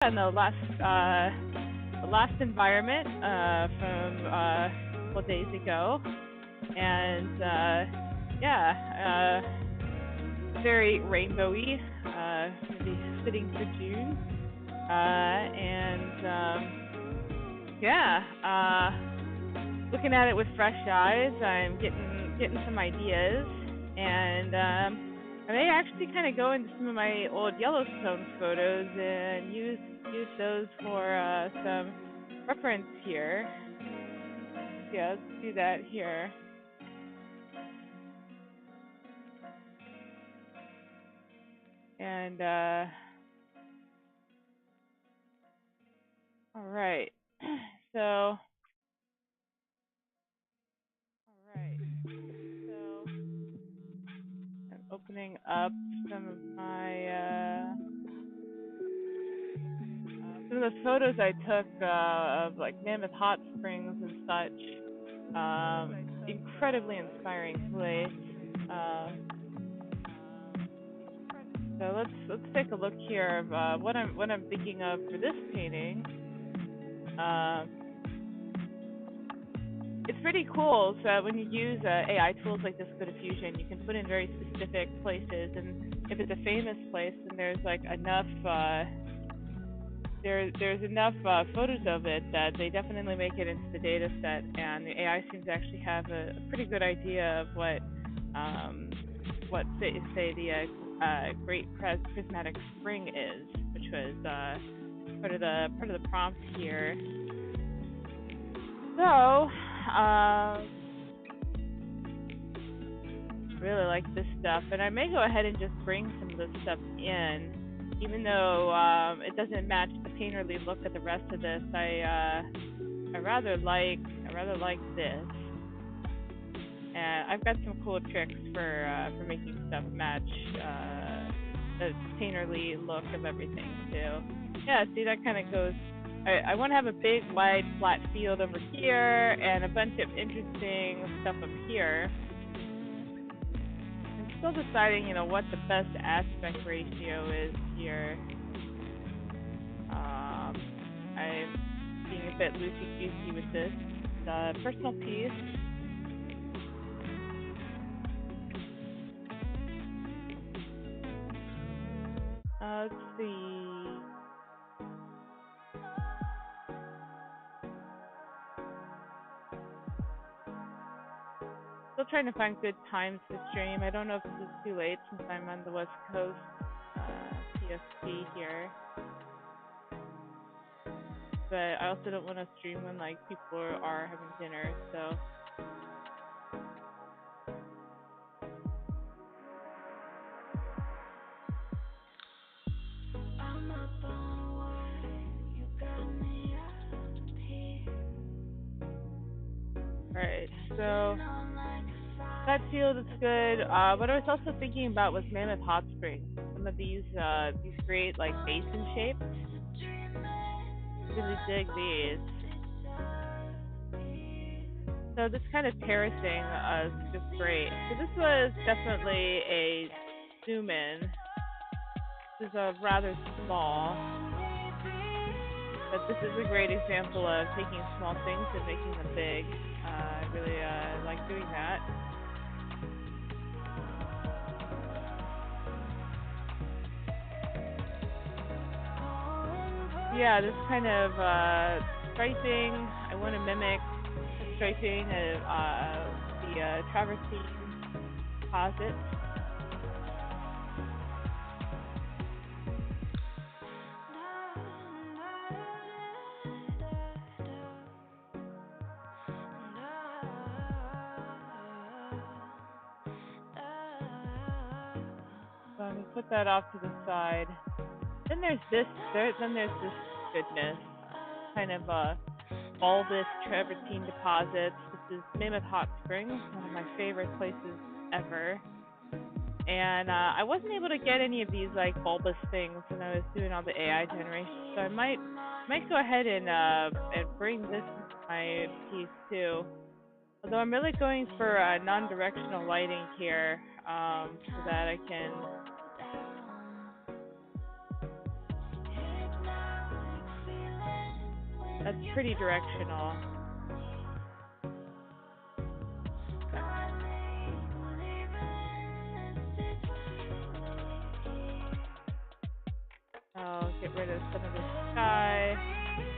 And the last environment from a couple days ago, and yeah, very rainbowy. Gonna be sitting for June, and yeah, looking at it with fresh eyes. I'm getting some ideas, and I may actually kind of go into some of my old Yellowstone photos and use those for some reference here. Yeah, let's do that here. And all right. So, all right. So, I'm opening up some of my some of the photos I took of like Mammoth Hot Springs and such. Incredibly inspiring place. So let's take a look here of what I'm thinking of for this painting. Uh, it's pretty cool. So when you use AI tools like this Go Fusion, you can put in very specific places, and if it's a famous place, then there's like enough there's enough photos of it that they definitely make it into the data set, and the AI seems to actually have a pretty good idea of what say the Great Prismatic Spring is, which was part of the prompt here. So, really like this stuff, and I may go ahead and just bring some of this stuff in, even though it doesn't match the painterly look of the rest of this. I rather like this, and I've got some cool tricks for making stuff match the painterly look of everything too. Yeah, see that kind of goes. I want to have a big, wide, flat field over here, and a bunch of interesting stuff up here. I'm still deciding, what the best aspect ratio is here. I'm being a bit loosey-goosey with this. The personal piece. Let's see. Still trying to find good times to stream. I don't know if this is too late since I'm on the West Coast, PST here. But I also don't want to stream when like people are having dinner, so. Alright, so that field is good. What I was also thinking about was Mammoth Hot Springs. Some of these great like basin shapes. Really dig these. So this kind of terracing is just great. So this was definitely a zoom in. This is a rather small, but this is a great example of taking small things and making them big. I really like doing that. Yeah, this kind of striping, I want to mimic the striping of the travertine deposit. So I'm going to put that off to the side. Then there's this goodness, kind of bulbous travertine deposits. This is Mammoth Hot Springs, one of my favorite places ever. And I wasn't able to get any of these like bulbous things when I was doing all the AI generation, so I might go ahead and bring this into my piece too. Although I'm really going for non-directional lighting here, so that I can That's pretty directional. I'll get rid of some of the sky.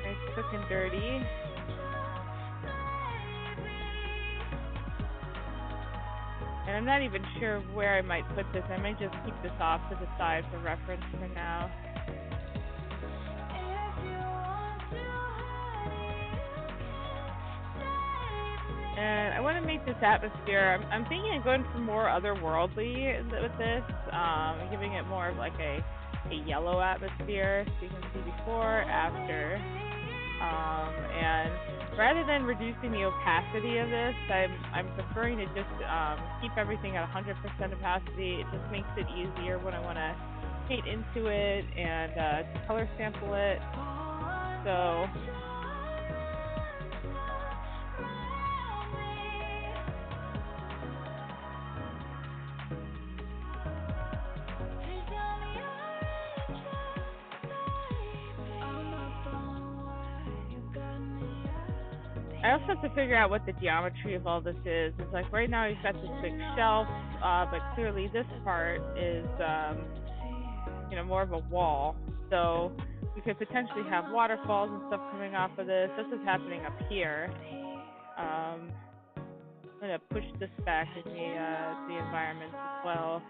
Nice quick and dirty. And I'm not even sure where I might put this. I might just keep this off to the side for reference for now. And I want to make this atmosphere, I'm thinking of going for more otherworldly with this, giving it more of like a yellow atmosphere, so you can see before, after. And rather than reducing the opacity of this, I'm preferring to just keep everything at 100% opacity. It just makes it easier when I want to paint into it and color sample it. So I also have to figure out what the geometry of all this is. It's like right now you've got this big shelf, but clearly this part is, more of a wall. So we could potentially have waterfalls and stuff coming off of this. This is happening up here. I'm gonna push this back in the environment as well.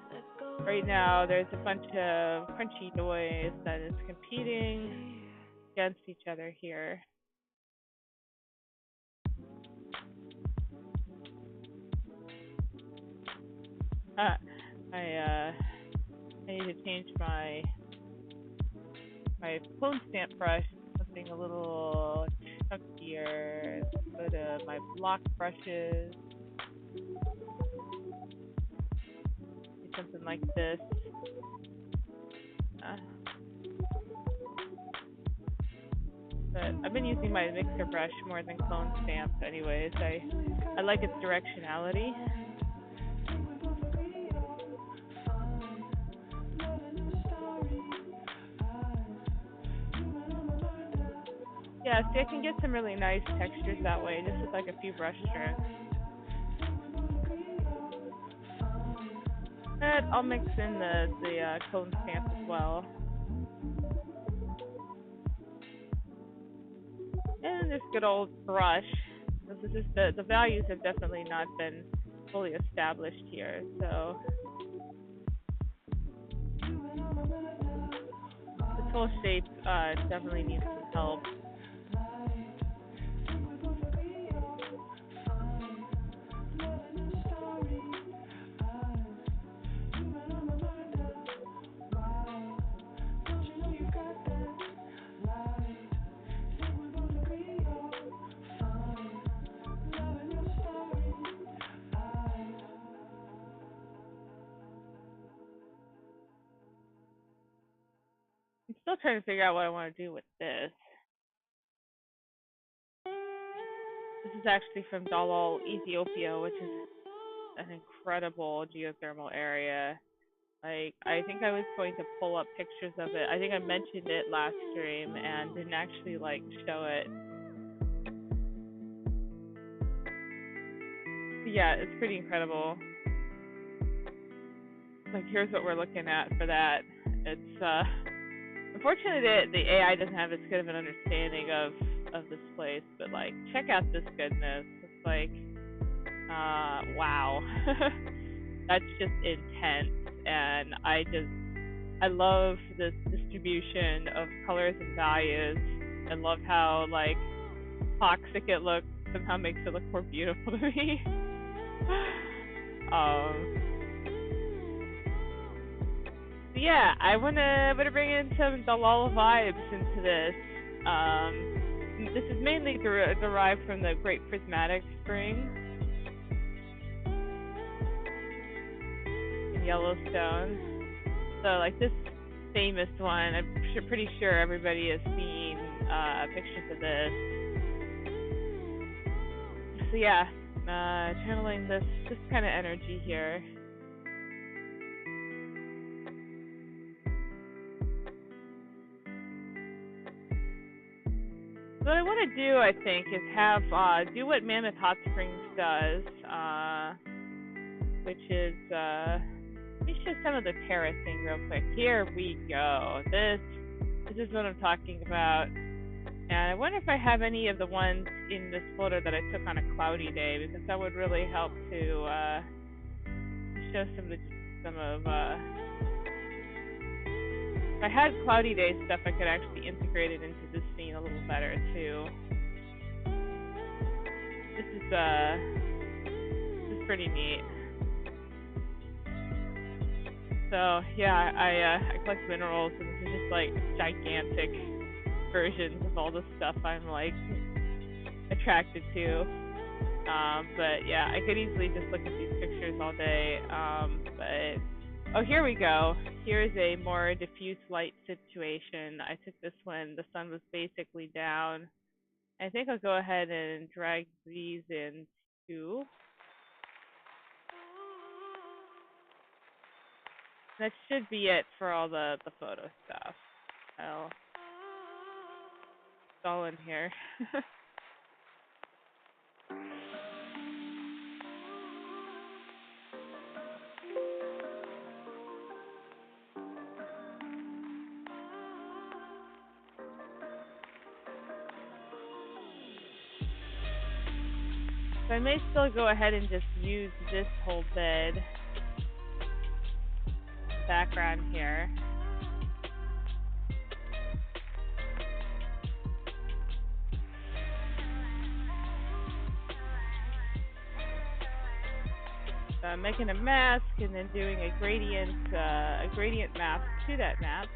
Right now there's a bunch of crunchy noise that is competing against each other here. I need to change my clone stamp brush to something a little chunkier. Go to my block brushes. Do something like this. But I've been using my mixer brush more than clone stamp anyways. I like its directionality. Yeah, see, I can get some really nice textures that way, just with like a few brush strokes. But I'll mix in the clone stamp as well. And this good old brush. This is just the values have definitely not been fully established here, so this whole shape definitely needs some help. I'm still trying to figure out what I want to do with this. This is actually from Dalal, Ethiopia, which is an incredible geothermal area. Like, I think I was going to pull up pictures of it. I think I mentioned it last stream and didn't actually show it. But yeah, it's pretty incredible. Like, here's what we're looking at for that. It's unfortunately the AI doesn't have as good of an understanding of this place, but check out this goodness. It's wow. That's just intense, and I love this distribution of colors and values. I love how toxic it looks. Somehow makes it look more beautiful to me. Yeah, I wanna bring in some Dalal vibes into this. This is mainly derived from the Great Prismatic Spring in Yellowstone. So this famous one, I'm pretty sure everybody has seen pictures of this. So yeah, channeling this kind of energy here. What I want to do, I think, is have do what Mammoth Hot Springs does, which is let me show some of the terracing real quick. Here we go. This is what I'm talking about. And I wonder if I have any of the ones in this folder that I took on a cloudy day, because that would really help to show some of. If I had cloudy day stuff, I could actually integrate it into this scene a little better too. This is pretty neat. So yeah, I collect minerals, and this is just like gigantic versions of all the stuff I'm like attracted to. But yeah, I could easily just look at these pictures all day. But oh, here we go. Here's a more diffuse light situation. I took this when the sun was basically down. I think I'll go ahead and drag these in too. That should be it for all the photo stuff. Well, it's all in here. So I may still go ahead and just use this whole bed background here. So I'm making a mask and then doing a gradient mask to that map.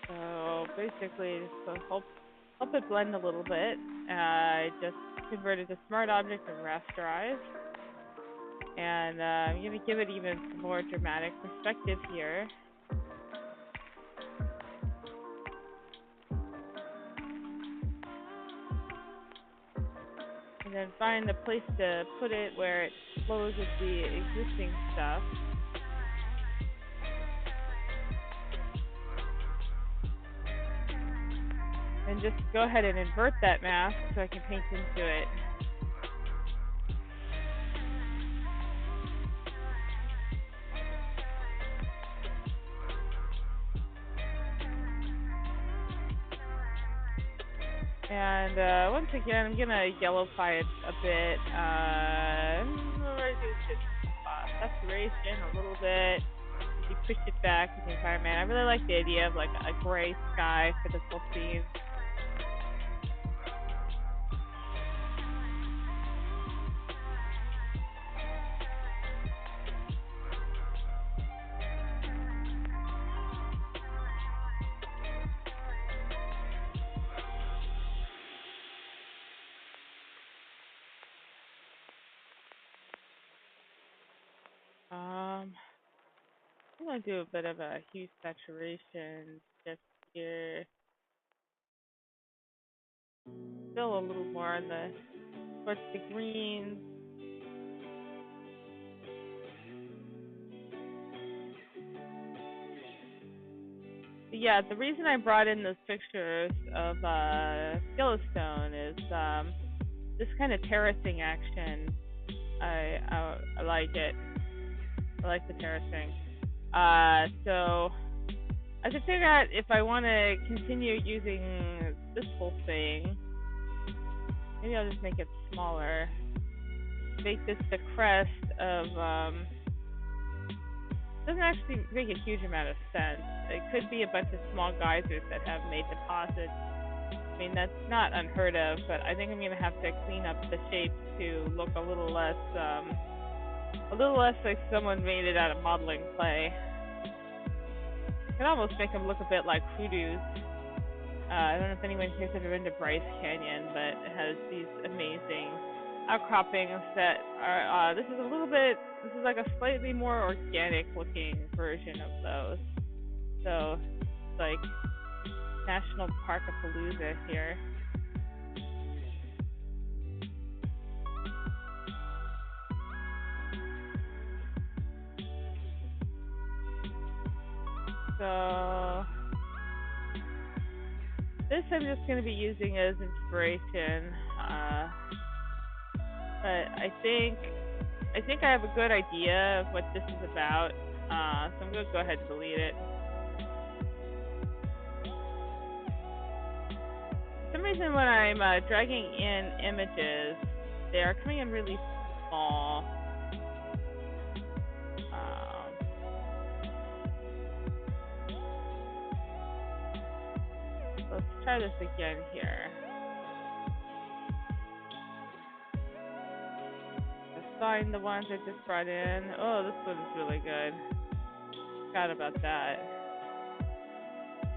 So basically, just help it blend a little bit. I just converted to smart object and rasterize. And I'm going to give it even some more dramatic perspective here. And then find the place to put it where it flows with the existing stuff. And just go ahead and invert that mask so I can paint into it. And once again, I'm gonna yellowify it a bit. Reduce its saturation a little bit. If you push it back in the environment, I really like the idea of like a gray sky for this whole scene. I'm gonna do a bit of a hue saturation just here. Still a little more on towards the greens. But yeah, the reason I brought in those pictures of Yellowstone is this kind of terracing action. I like it. I like the terracing. So I could figure out if I want to continue using this whole thing. Maybe I'll just make it smaller. Make this the crest of. Doesn't actually make a huge amount of sense. It could be a bunch of small geysers that have made deposits. I mean, that's not unheard of, but I think I'm gonna have to clean up the shapes to look a little less like someone made it out of modeling clay. I can almost make them look a bit like hoodoos. I don't know if anyone here's ever been to Bryce Canyon, but it has these amazing outcroppings that are, this is like a slightly more organic looking version of those. So, it's like National Park-a-Palooza here. So this I'm just going to be using as inspiration. But I think I have a good idea of what this is about. So I'm going to go ahead and delete it. For some reason, when I'm dragging in images, they are coming in really small. Let's try this again here. Assign the ones I just brought in. Oh, this one is really good. Forgot about that.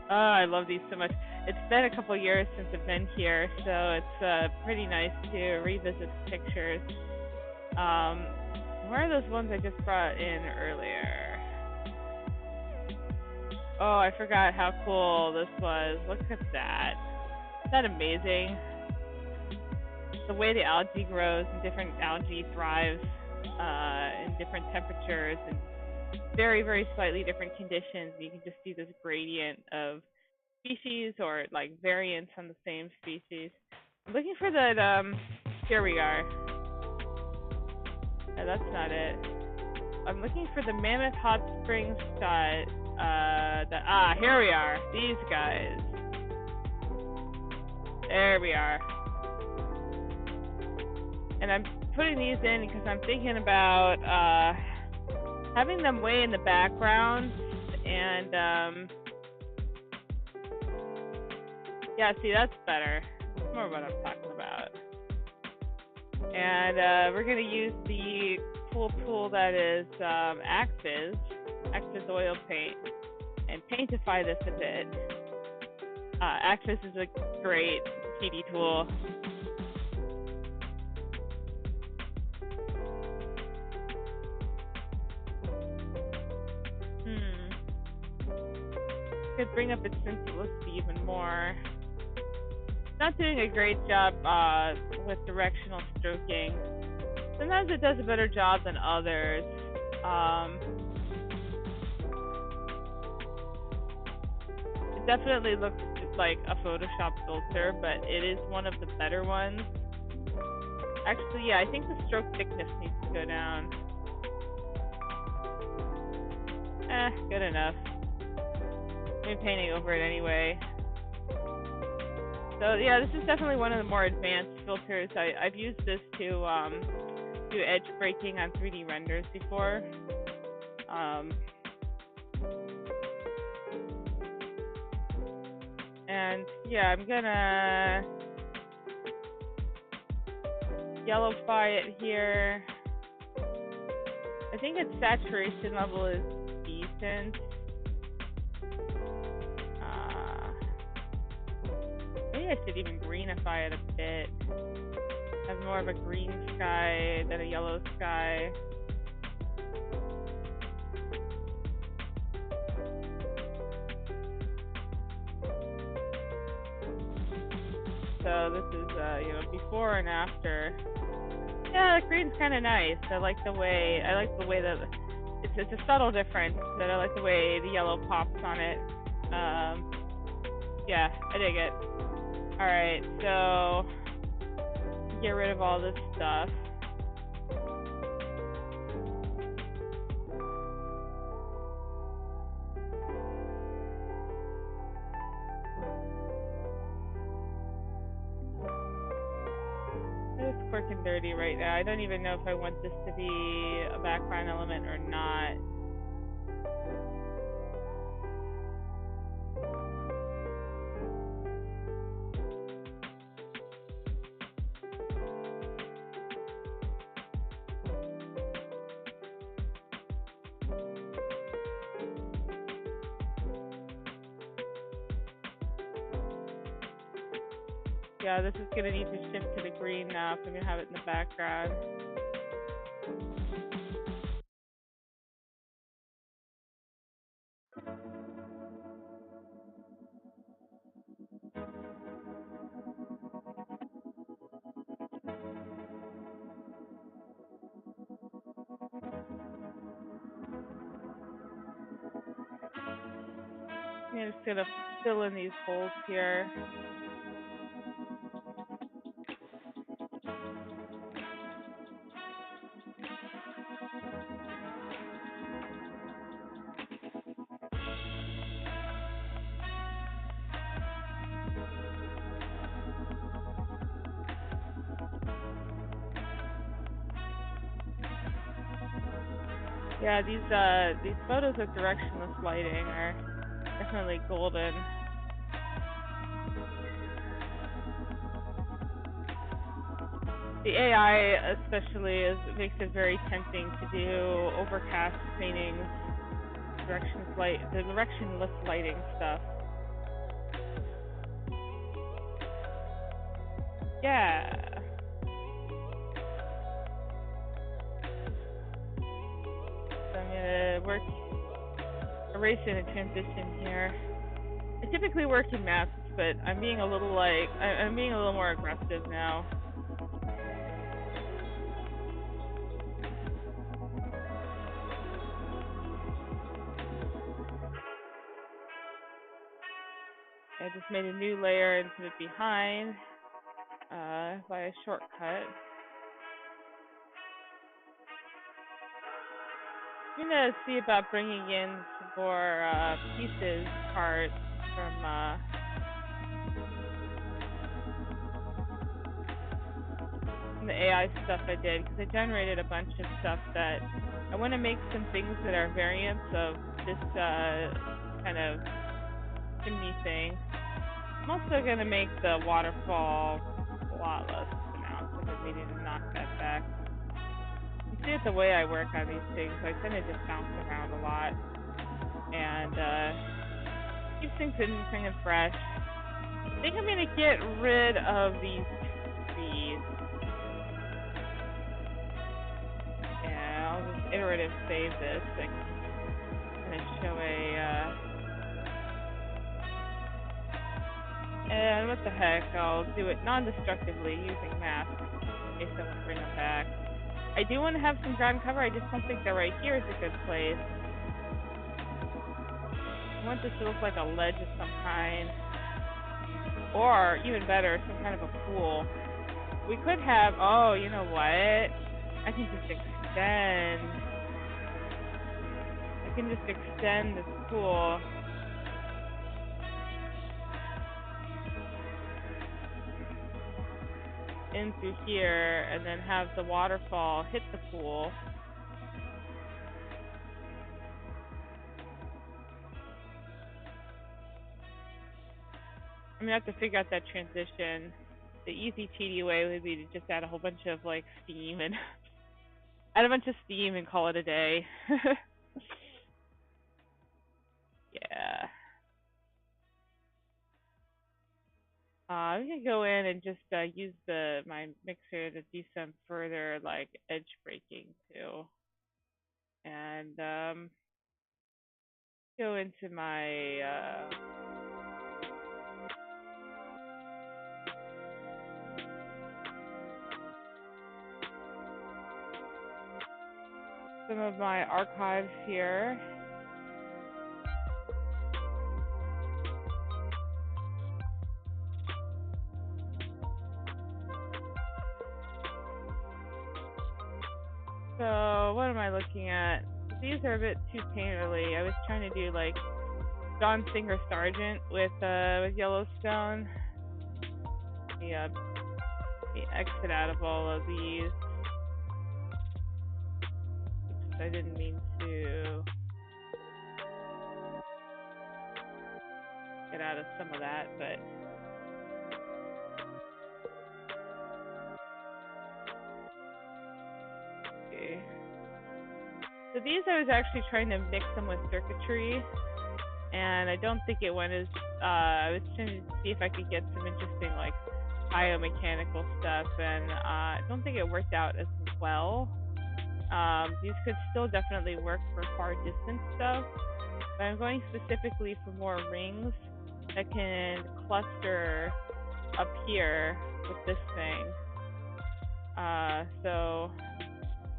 Oh, I love these so much. It's been a couple years since I've been here, so it's pretty nice to revisit the pictures. Where are those ones I just brought in earlier? Oh, I forgot how cool this was. Look at that. Isn't that amazing? The way the algae grows and different algae thrives in different temperatures and very, very slightly different conditions. You can just see this gradient of species or like variants on the same species. I'm looking for that. Here we are. No, that's not it. I'm looking for the Mammoth Hot Springs shot. Here we are. These guys. There we are. And I'm putting these in because I'm thinking about having them way in the background and yeah, see, that's better. That's more what I'm talking about. And we're going to use the cool tool that is Axis Oil Paint, and paintify this a bit. Axis is a great PD tool. Could bring up its sensitivity even more. Not doing a great job with directional stroking. Sometimes it does a better job than others. It definitely looks like a Photoshop filter, but it is one of the better ones. Actually, yeah, I think the stroke thickness needs to go down. Good enough. I'm painting over it anyway. So yeah, this is definitely one of the more advanced filters. I've used this to do edge breaking on 3D renders before. And yeah, I'm gonna yellowify it here. I think its saturation level is decent. Maybe I should even greenify it a bit. Have more of a green sky than a yellow sky. So this is before and after. Yeah, the green's kind of nice. I like the way that it's a subtle difference, but I like the way the yellow pops on it. Yeah, I dig it. All right, so get rid of all this stuff. It's quick and dirty right now. I don't even know if I want this to be a background element or not. Yeah, this is going to need to shift to the green now if I'm going to have it in the background. I'm just gonna fill in these holes here. Yeah, these photos of directionless lighting are definitely golden. The AI especially makes it very tempting to do overcast paintings, the directionless lighting stuff. Yeah. So I'm gonna work erasing a transition here. I typically work in masks, but I'm being a little I'm being a little more aggressive now. I just made a new layer and put it behind by a shortcut. I'm gonna see about bringing in some more pieces, parts from the AI stuff I did, because I generated a bunch of stuff that I want to make some things that are variants of this kind of chimney thing. I'm also going to make the waterfall a lot less pronounced. I've been meaning to knock that back. You see it the way I work on these things, I tend to just bounce around a lot and keep things interesting and fresh. I think I'm going to get rid of these trees. Yeah, I'll just iterative save this. I'm going to show and what the heck, I'll do it non-destructively using masks in case I want to bring them back. I do want to have some ground cover, I just don't think that right here is a good place. I want this to look like a ledge of some kind. Or, even better, some kind of a pool. We could have, oh, you know what? I can just extend this pool. In through here, and then have the waterfall hit the pool. I'm gonna have to figure out that transition. The easy, cheaty way would be to just add a whole bunch of like steam and call it a day. Yeah. We can go in and just use my mixer to do some further like edge breaking too, and go into my some of my archives here. So what am I looking at? These are a bit too painterly. I was trying to do like John Singer Sargent with Yellowstone. The exit out of all of these. Oops, I didn't mean to get out of some of that, but okay. So these I was actually trying to mix them with circuitry, and I don't think it went as I was trying to see if I could get some interesting like biomechanical stuff, and I don't think it worked out as well. These could still definitely work for far distance stuff, but I'm going specifically for more rings that can cluster up here with this thing. So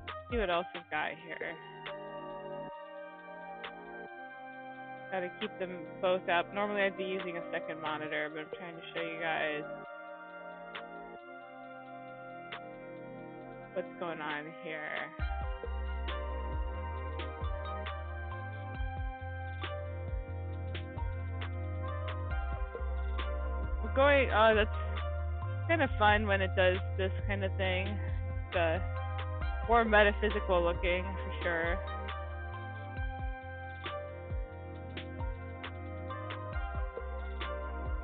let's see what else we've got here. Gotta keep them both up. Normally I'd be using a second monitor, but I'm trying to show you guys what's going on here. We're going, oh, that's kind of fun when it does this kind of thing. It's more metaphysical looking, for sure.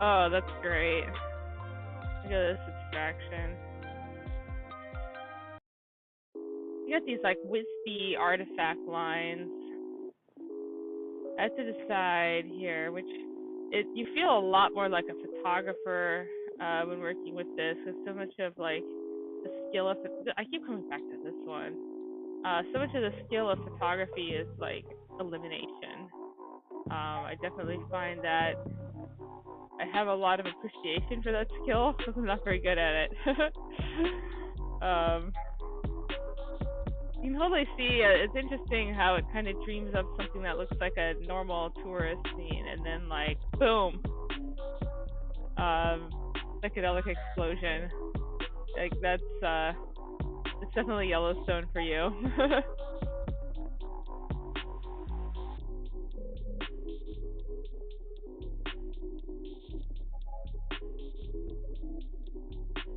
Oh, that's great. Look at this abstraction. You got these like wispy artifact lines out to the side here, which you feel a lot more like a photographer when working with this. Because so much of like the skill of I keep coming back to this one. So much of the skill of photography is like elimination. I definitely find that I have a lot of appreciation for that skill because I'm not very good at it. You can totally see, it's interesting how it kind of dreams up something that looks like a normal tourist scene, and then like, boom, psychedelic explosion. Like that's it's definitely Yellowstone for you.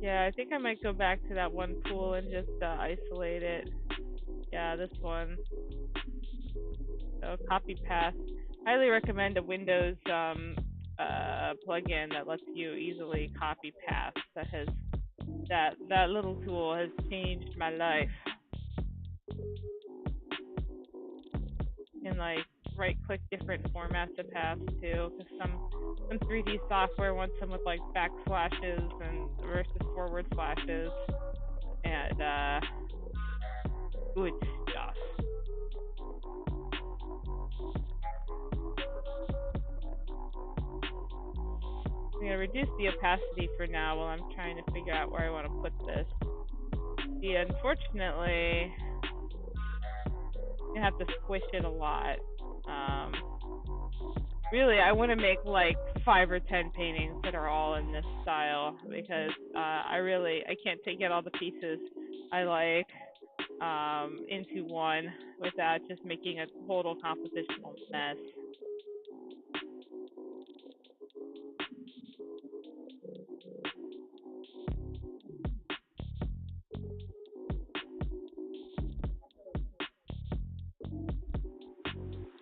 Yeah, I think I might go back to that one pool and just isolate it. Yeah, this one. So copy path. Highly recommend a Windows plugin that lets you easily copy paths. That little tool has changed my life. You can like right click different formats of paths too, because some 3D software wants them with like backslashes and versus forward slashes, and good stuff. I'm gonna reduce the opacity for now while I'm trying to figure out where I want to put this. See, unfortunately, you have to squish it a lot. Really, I want to make like 5 or 10 paintings that are all in this style because I can't get all the pieces I like into one without just making a total compositional mess.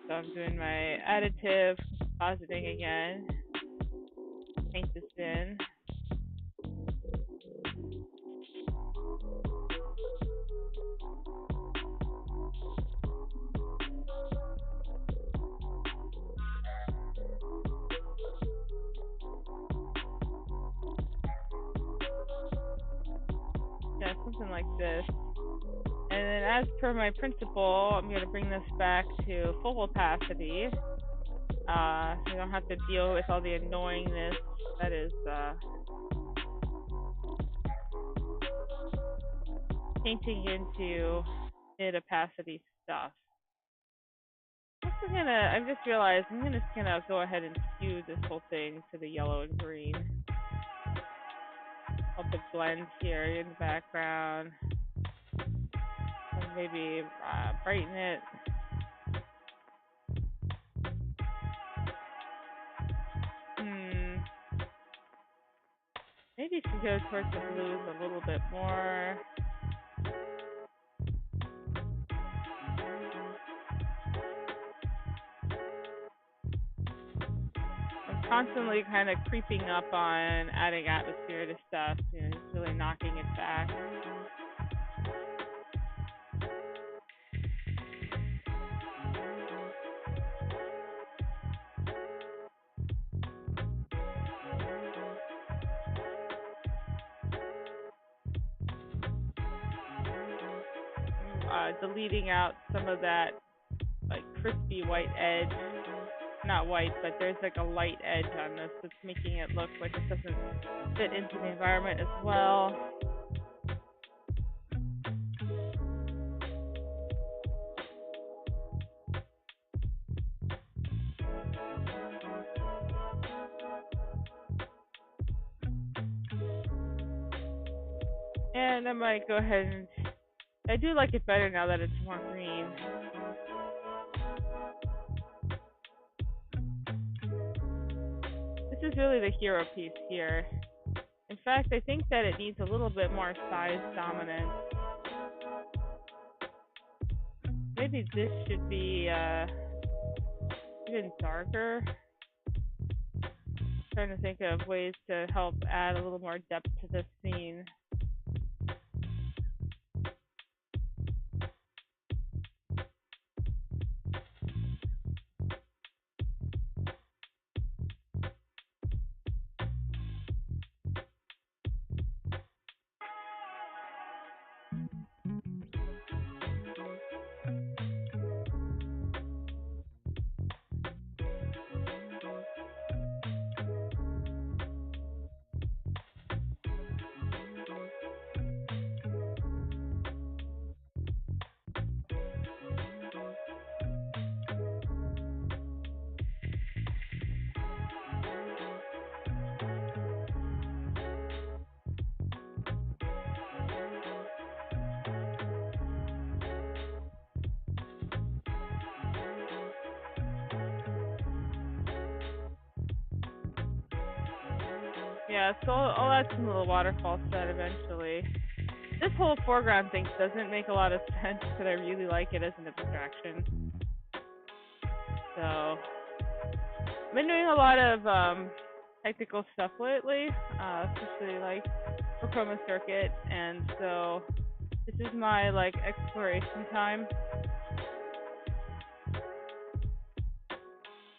So I'm doing my additive compositing again. Paint this in. Yeah, something like this. And then as per my principle, I'm going to bring this back to full opacity. So you don't have to deal with all the annoyingness that is painting into mid-opacity stuff. I've just realized I'm just gonna go ahead and skew this whole thing to the yellow and green. I'll put blends here in the background. And maybe brighten it. Maybe if you go towards the blues a little bit more. I'm constantly kind of creeping up on adding atmosphere to stuff, just really knocking it back. Deleting out some of that like crispy white edge. Not white, but there's like a light edge on this that's making it look like it doesn't fit into the environment as well. And I might go ahead and I do like it better now that it's more green. This is really the hero piece here. In fact, I think that it needs a little bit more size dominance. Maybe this should be even darker. I'm trying to think of ways to help add a little more depth to this scene. Yeah, so I'll add some little waterfall set eventually. This whole foreground thing doesn't make a lot of sense, but I really like it as an abstraction. So I've been doing a lot of technical stuff lately, especially like for Chroma Circuit, and so this is my like exploration time.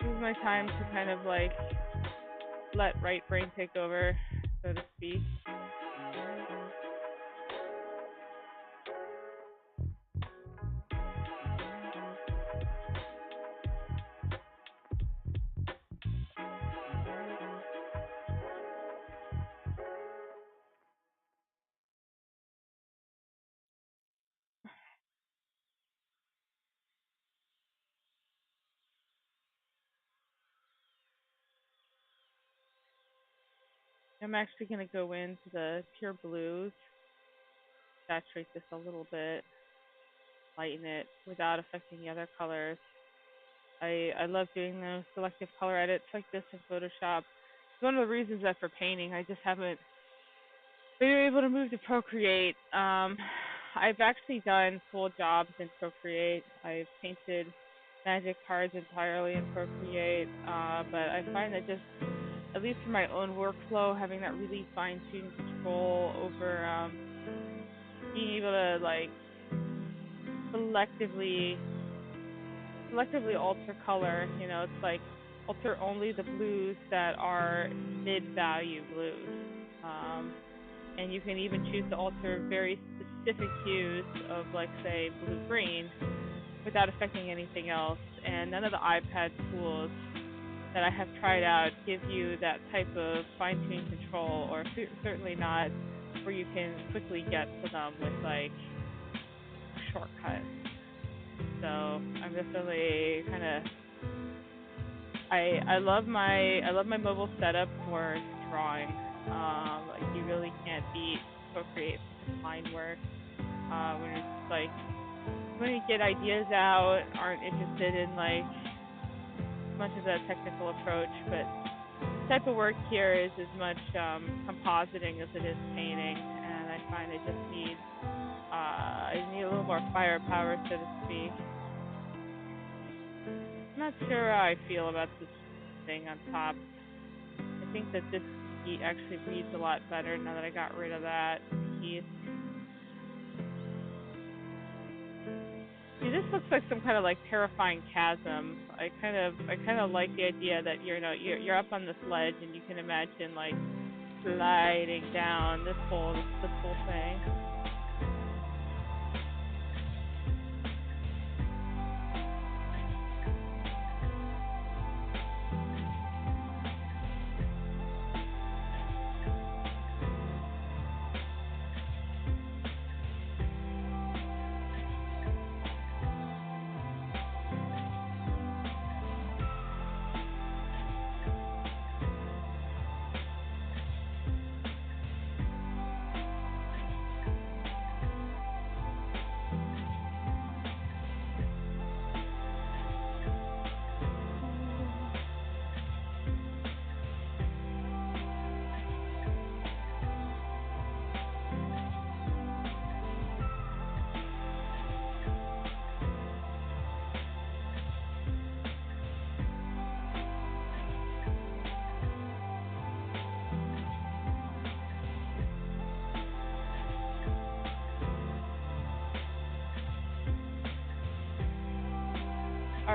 This is my time to kind of like let right brain take over, so to speak. I'm actually going to go into the pure blues, saturate this a little bit, lighten it without affecting the other colors. I love doing those selective color edits like this in Photoshop. It's one of the reasons that for painting, I just haven't been able to move to Procreate. I've actually done full jobs in Procreate. I've painted magic cards entirely in Procreate, but I find that just, at least for my own workflow, having that really fine-tuned control over being able to like selectively alter color. You know, it's like alter only the blues that are mid-value blues. And you can even choose to alter very specific hues of, like, say, blue-green without affecting anything else. And none of the iPad tools that I have tried out give you that type of fine-tuned control, or certainly not where you can quickly get to them with, like, a shortcut. So I'm definitely kind of I love my mobile setup for drawing. Like, you really can't beat Procreate for just line work. When it's just like when you get ideas out, aren't interested in like much of the technical approach, but the type of work here is as much compositing as it is painting, and I find I just need I need a little more firepower, so to speak. I'm not sure how I feel about this thing on top. I think that this key actually reads a lot better now that I got rid of that key. See, this looks like some kind of like terrifying chasm. I kind of like the idea that you're up on this ledge and you can imagine like sliding down this whole thing.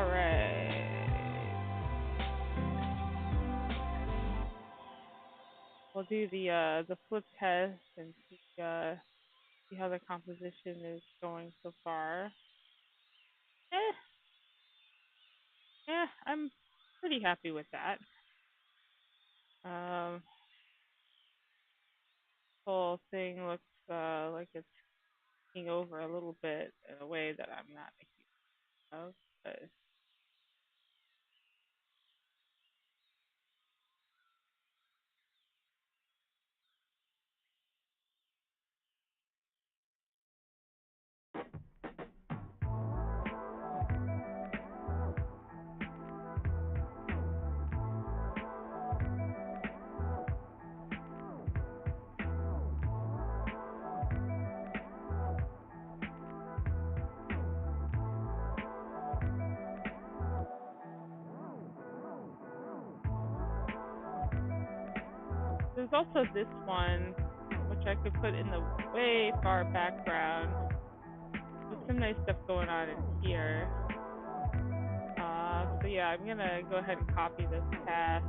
Alright. We'll do the flip test and see how the composition is going so far. I'm pretty happy with that. Whole thing looks like it's taking over a little bit in a way that I'm not a huge of, but there's also this one, which I could put in the way far background. There's some nice stuff going on in here. So yeah, I'm gonna go ahead and copy this path.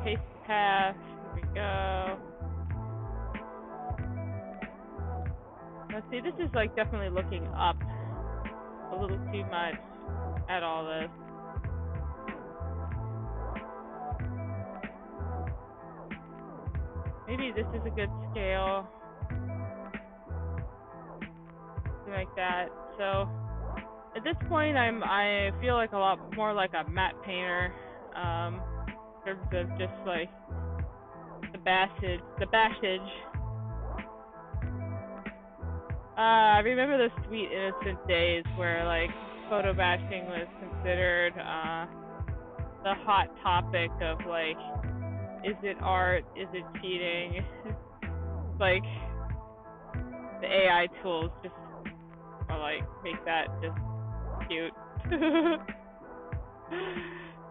Paste the path. Here we go. Let's see, this is like definitely looking up a little too much at all this. Maybe this is a good scale. Something like that. So at this point I feel like a lot more like a matte painter, in terms of just like the bashage. I remember those sweet innocent days where like photo bashing was considered the hot topic of like, is it art? Is it cheating? Like the AI tools just are like make that just cute.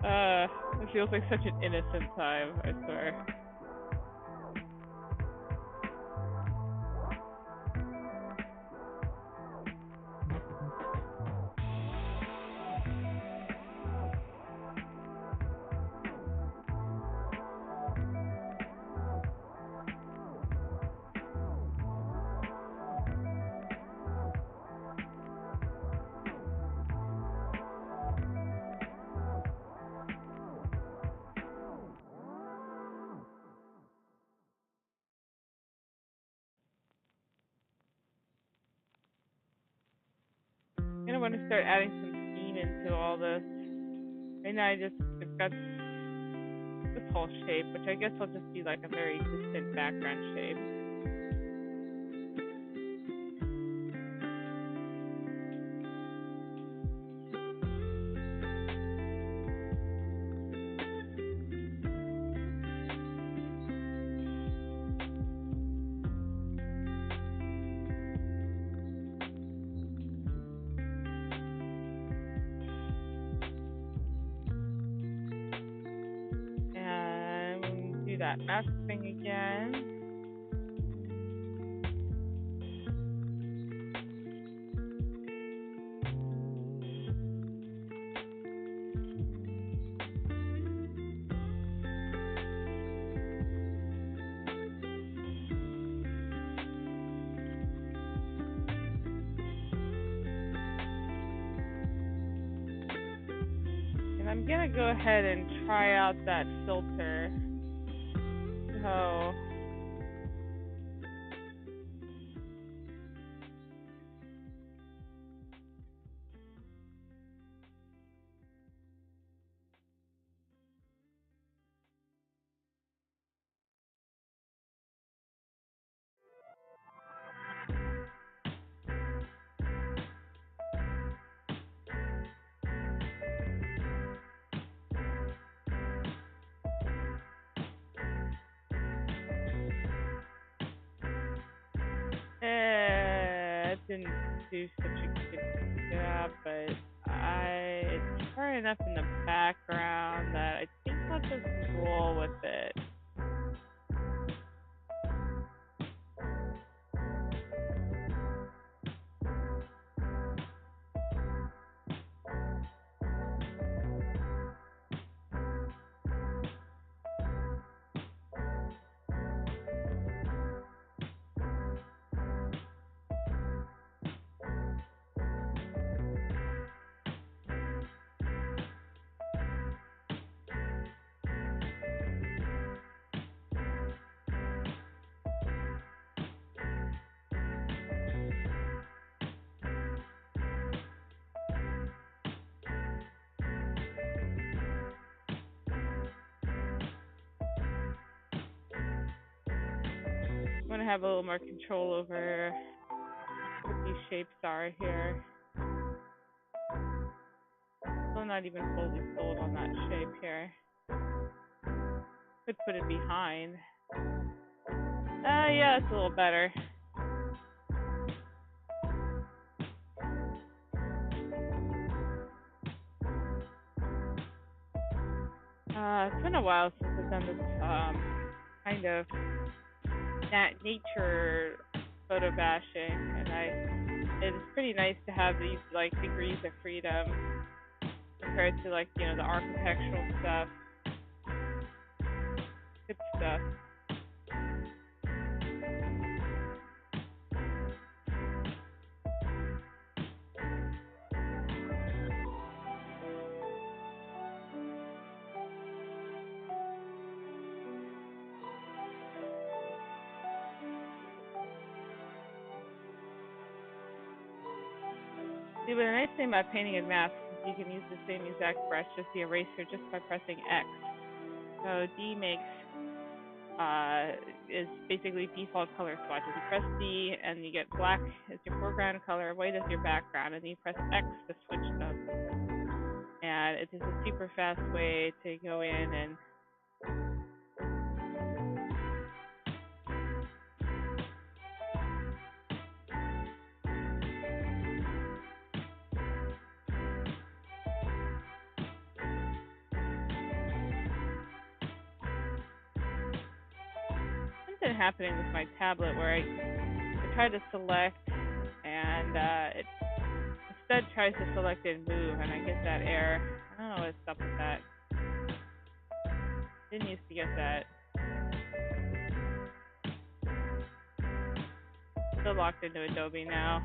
It feels like such an innocent time, I swear. I'm gonna want to start adding some steam into all this. Right now I've got this whole shape, which I guess will just be like a very distant background shape. And do that mask thing again. I'm gonna go ahead and try out that filter. So it didn't do such a good job, but it's far enough in the background that I think I'll just roll with it. want to have a little more control over what these shapes are here. Still not even fully sold on that shape here. Could put it behind. Yeah, it's a little better. It's been a while since I've done this kind of nature photo bashing, and it's pretty nice to have these like degrees of freedom compared to like the architectural stuff. Good stuff. See, but the nice thing about painting in masks is you can use the same exact brush as the eraser just by pressing X. So D is basically default color swatches. You press D and you get black as your foreground color, white as your background, and then you press X to switch them. And it is a super fast way to go in and something happening with my tablet where I try to select and it instead tries to select and move, and I get that error. I don't know what's up with that. Didn't used to get that. Still locked into Adobe now.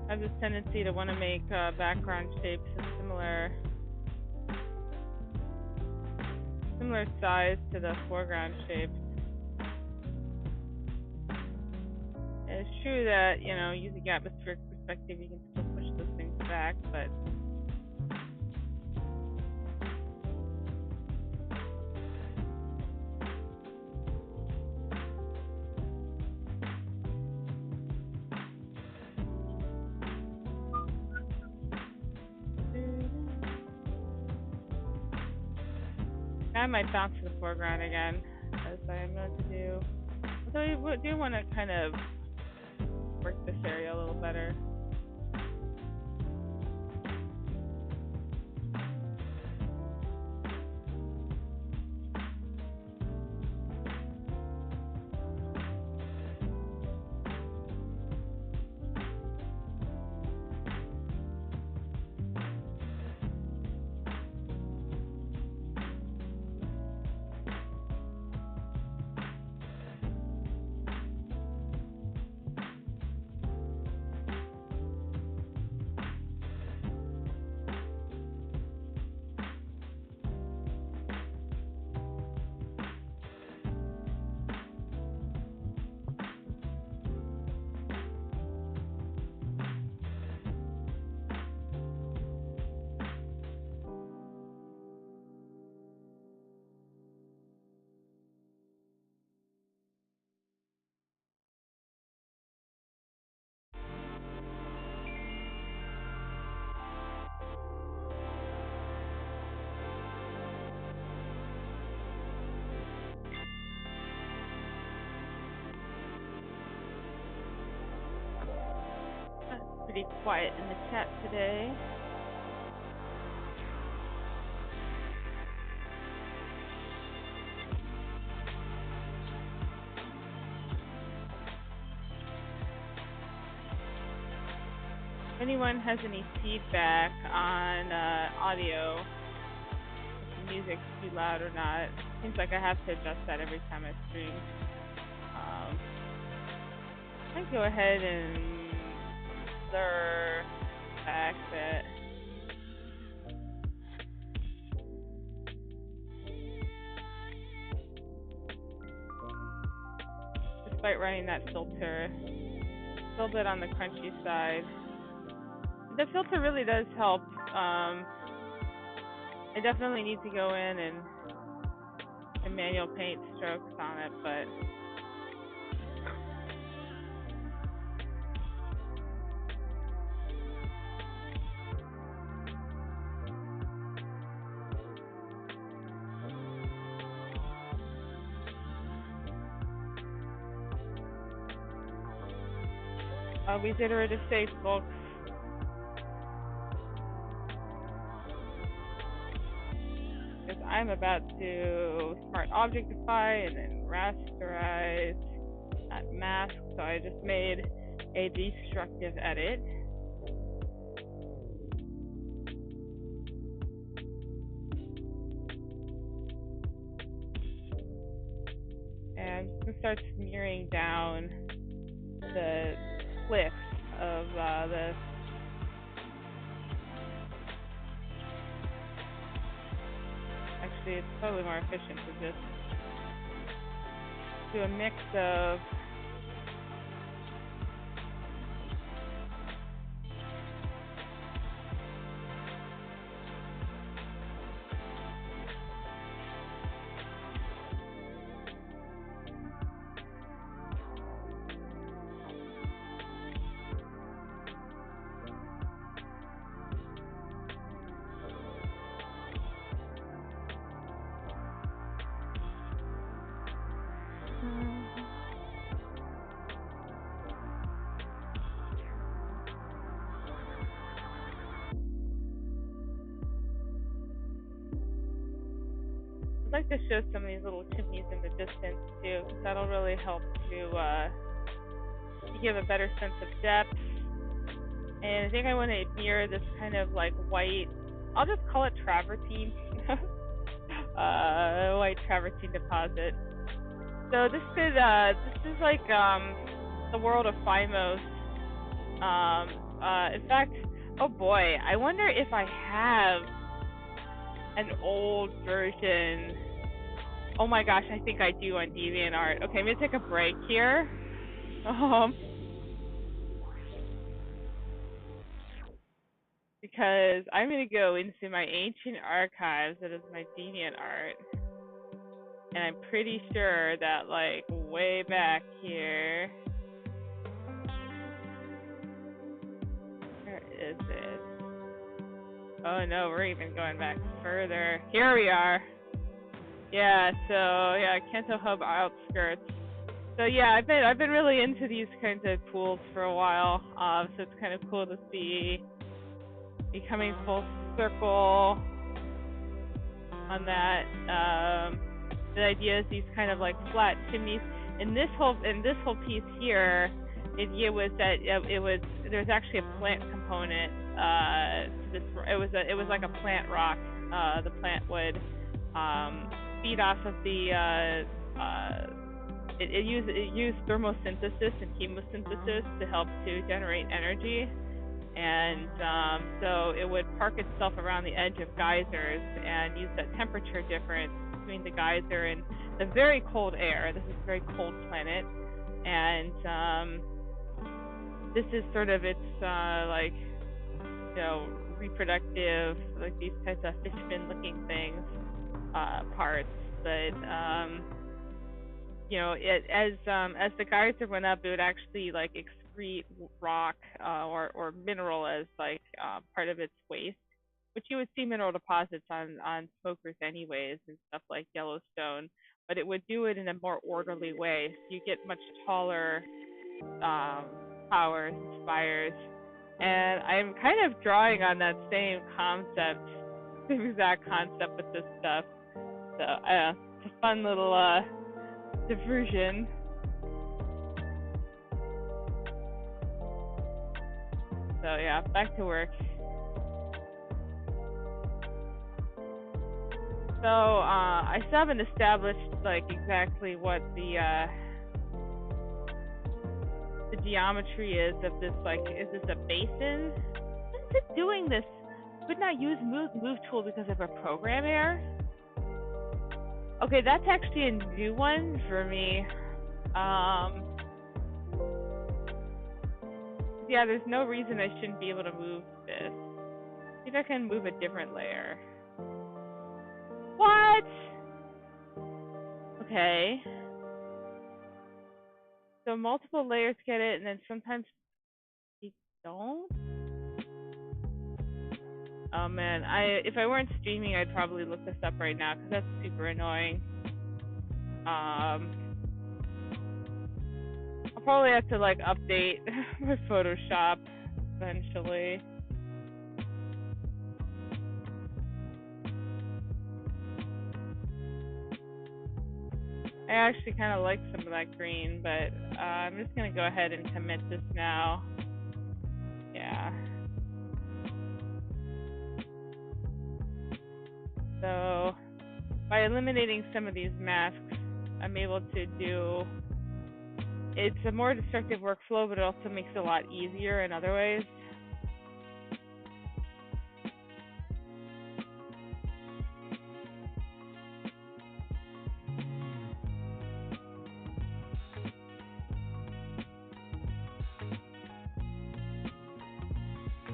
I have this tendency to want to make background shapes of similar size to the foreground shapes. And it's true that, using atmospheric perspective, you can still push those things back, but I might bounce to the foreground again, as I am known to do. Although I do want to kind of work this area a little better. pretty quiet in the chat today. If anyone has any feedback on audio, if the music's too loud or not, seems like I have to adjust that every time I stream. I go ahead and blur back that. Despite running that filter, a little bit on the crunchy side. The filter really does help. I definitely need to go in and manual paint strokes on it, but we iterative safe, folks. Because I'm about to smart objectify and then rasterize that mask, so I just made a destructive edit. And I'm just gonna start smearing down the cliffs of the. Actually, it's probably more efficient to just do a mix of I'd like to show some of these little chimneys in the distance too, because that'll really help to give a better sense of depth. And I think I want to mirror this kind of like white, I'll just call it travertine, white travertine deposit. So this is like the world of Phymos. In fact, oh boy, I wonder if I have an old version. Oh my gosh, I think I do on DeviantArt. Okay, I'm gonna take a break here. Because I'm gonna go into my ancient archives, that is my DeviantArt, and I'm pretty sure that like way back here, where is it? Oh no, we're even going back further. Here we are. Yeah, so yeah, Kanto Hub outskirts. So yeah, I've been really into these kinds of pools for a while. So it's kind of cool to see me coming full circle on that. The idea is these kind of like flat chimneys. In this whole piece here, it was that there's actually a plant component to this. It was like a plant rock. The plant would feed off of the it used thermosynthesis and chemosynthesis to help to generate energy. And so it would park itself around the edge of geysers and use that temperature difference between the geyser and the very cold air. This is a very cold planet, and this is sort of its like, you know, reproductive, like these types of fish fin looking things, parts. But you know, as the geyser went up, it would actually like excrete rock or mineral as like part of its waste, which you would see mineral deposits on smokers anyways and stuff like Yellowstone. But it would do it in a more orderly way. So you get much taller towers and spires. And I'm kind of drawing on that same concept, same exact concept with this stuff. So it's a fun little diversion. So yeah, back to work. So I still haven't established like exactly what the geometry is of this. Like, is this a basin? What's it doing this? Could not use move tool because of a program error. Okay, that's actually a new one for me. Yeah, there's no reason I shouldn't be able to move this. See if I can move a different layer. What? Okay. So multiple layers get it, and then sometimes you don't? Oh man, if I weren't streaming, I'd probably look this up right now because that's super annoying. I'll probably have to like update my Photoshop eventually. I actually kind of like some of that green, but I'm just gonna go ahead and commit this now. Yeah. So by eliminating some of these masks, I'm able to do. It's a more destructive workflow, but it also makes it a lot easier in other ways.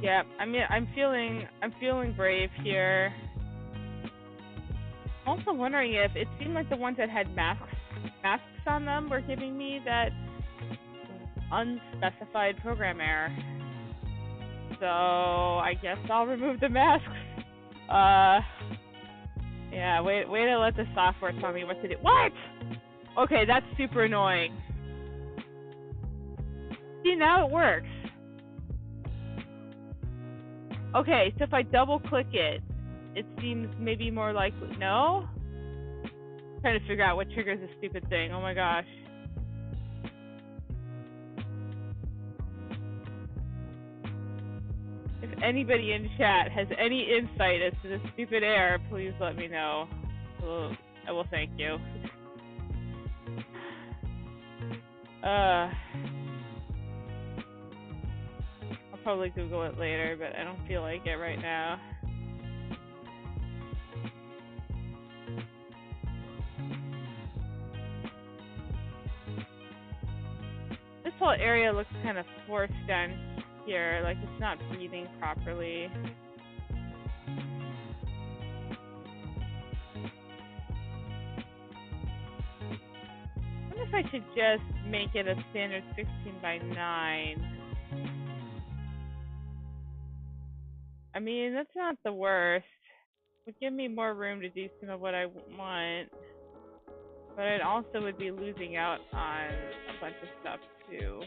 Yeah, I mean, I'm feeling brave here. I'm also wondering if it seemed like the ones that had masks on them were giving me that unspecified program error. So I guess I'll remove the masks. Yeah, way to let the software tell me what to do. What? Okay, that's super annoying. See, now it works. Okay, so if I double click it, it seems maybe more likely. No? I'm trying to figure out what triggers this stupid thing. Oh my gosh. If anybody in chat has any insight as to this stupid error, please let me know. I will thank you. I'll probably Google it later, but I don't feel like it right now. This whole area looks kind of forced down here, like it's not breathing properly. I wonder if I should just make it a standard 16:9. I mean, that's not the worst. It would give me more room to do some of what I want. But it also would be losing out on a bunch of stuff too.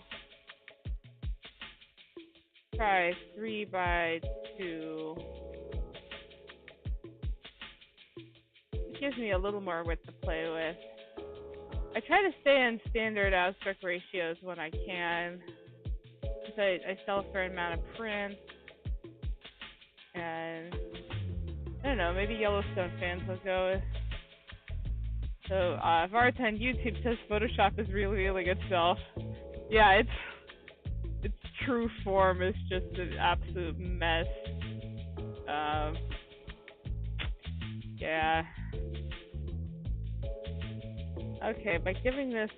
Try 3:2. It gives me a little more width to play with. I try to stay in standard aspect ratios when I can. Because I sell a fair amount of prints. And I don't know, maybe Yellowstone fans will go with. So Vartan YouTube says Photoshop is revealing itself. Yeah, its true form is just an absolute mess. Yeah. Okay, by giving this.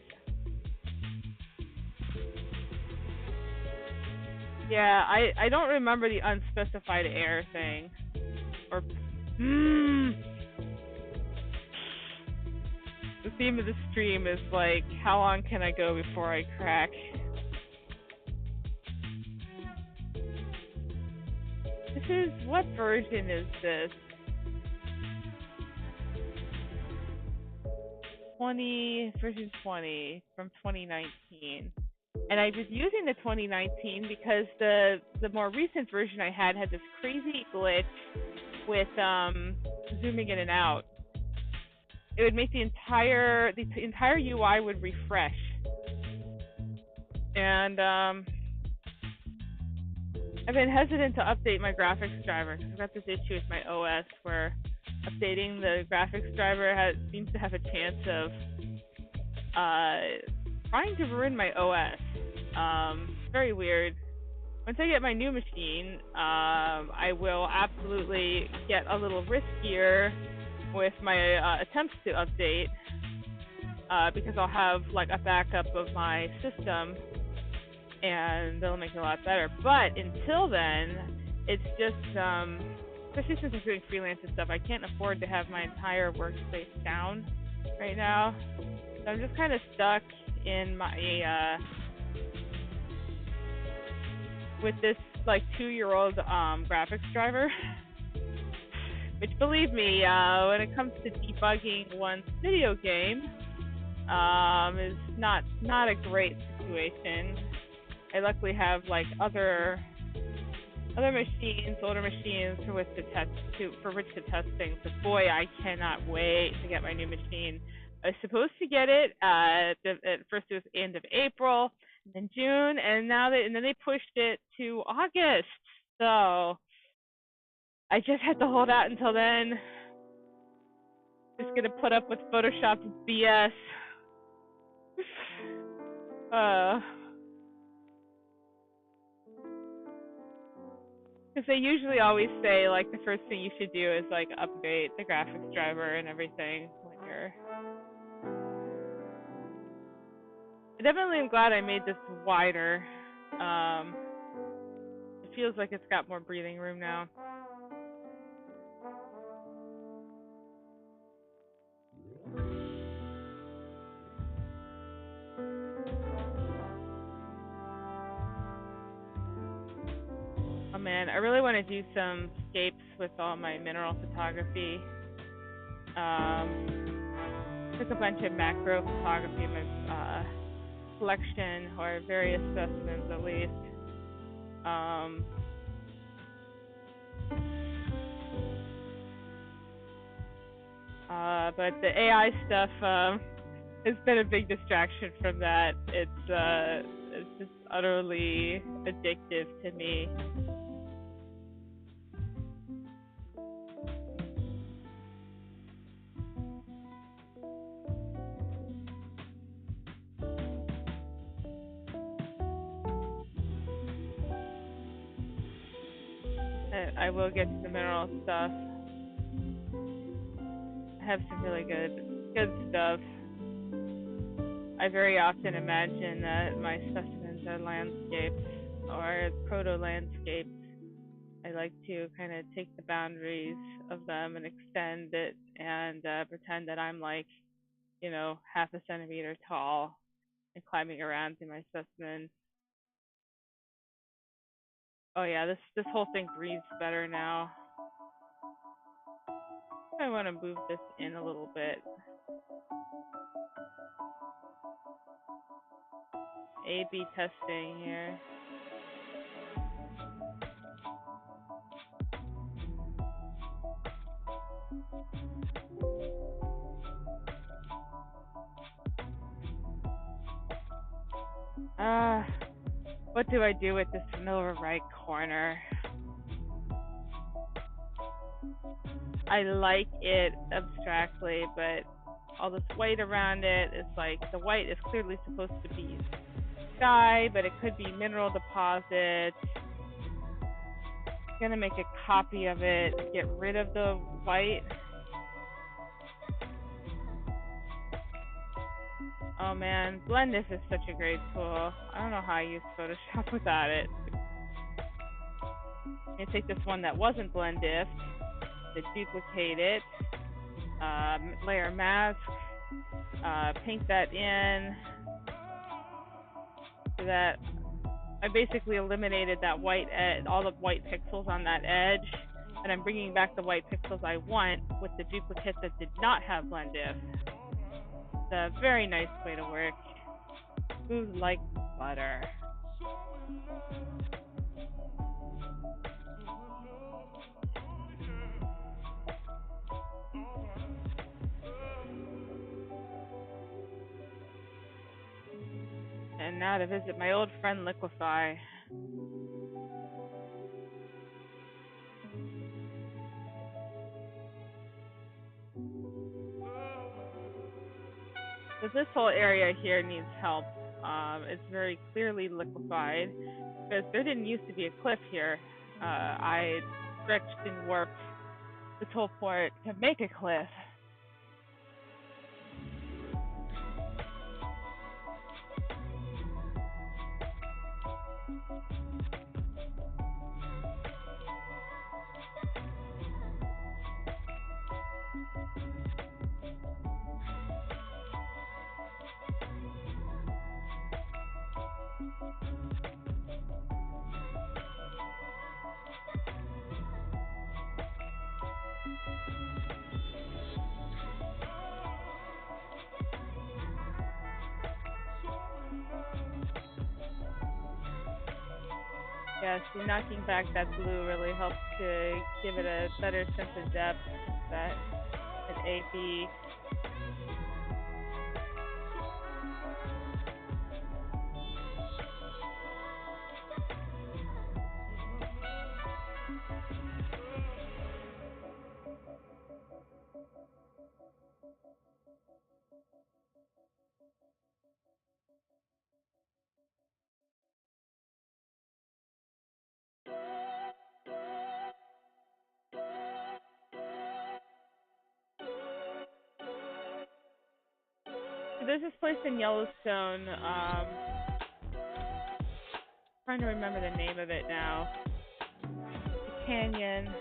Yeah, I don't remember the unspecified error thing. Or. The theme of the stream is like, how long can I go before I crack? What version is this? 20, version 20 from 2019. And I was using the 2019 because the more recent version I had this crazy glitch with zooming in and out. It would make the entire UI would refresh. And I've been hesitant to update my graphics driver because I've got this issue with my OS where updating the graphics driver seems to have a chance of trying to ruin my OS. Very weird. Once I get my new machine, I will absolutely get a little riskier with my attempts to update because I'll have like a backup of my system and they'll make it a lot better. But until then, it's just, especially since I'm doing freelance and stuff, I can't afford to have my entire workspace down right now. So I'm just kind of stuck in my, with this like 2-year-old graphics driver. Which, believe me, when it comes to debugging one's video game, is not a great situation. I luckily have like other machines, older machines for which to test things. But boy, I cannot wait to get my new machine. I was supposed to get it at first it was end of April, then June, and then they pushed it to August. So I just have to hold out until then. Just gonna put up with Photoshop BS. Because they usually always say like the first thing you should do is like update the graphics driver and everything when you're. I definitely am glad I made this wider. It feels like it's got more breathing room now. Oh man, I really want to do some scapes with all my mineral photography. Took a bunch of macro photography in my collection, or various specimens at least. But the AI stuff has been a big distraction from that. It's just utterly addictive to me. I will get to the mineral stuff. I have some really good stuff. I very often imagine that my specimens are landscapes or proto-landscapes. I like to kind of take the boundaries of them and extend it and pretend that I'm like, half a centimeter tall and climbing around through my specimen. Oh yeah, this whole thing breathes better now. I want to move this in a little bit. A/B testing here. What do I do with this lower right corner? I like it abstractly, but all this white around it is like, the white is clearly supposed to be sky, but it could be mineral deposits. I'm gonna make a copy of it, get rid of the white. Oh man, Blend If is such a great tool. I don't know how I use Photoshop without it. I'm gonna take this one that wasn't Blend If, duplicate it, layer mask, paint that in, so that I basically eliminated that white edge, all the white pixels on that edge, and I'm bringing back the white pixels I want with the duplicate that did not have Blend If. It's a very nice way to work. Ooh, like butter. And now to visit my old friend Liquefy. So this whole area here needs help. It's very clearly liquefied because there didn't used to be a cliff here. I stretched and warped this whole port to make a cliff. Yeah, see, knocking back that blue really helps to give it a better sense of depth. That an AP. So there's this place in Yellowstone. Trying to remember the name of it now. The canyon.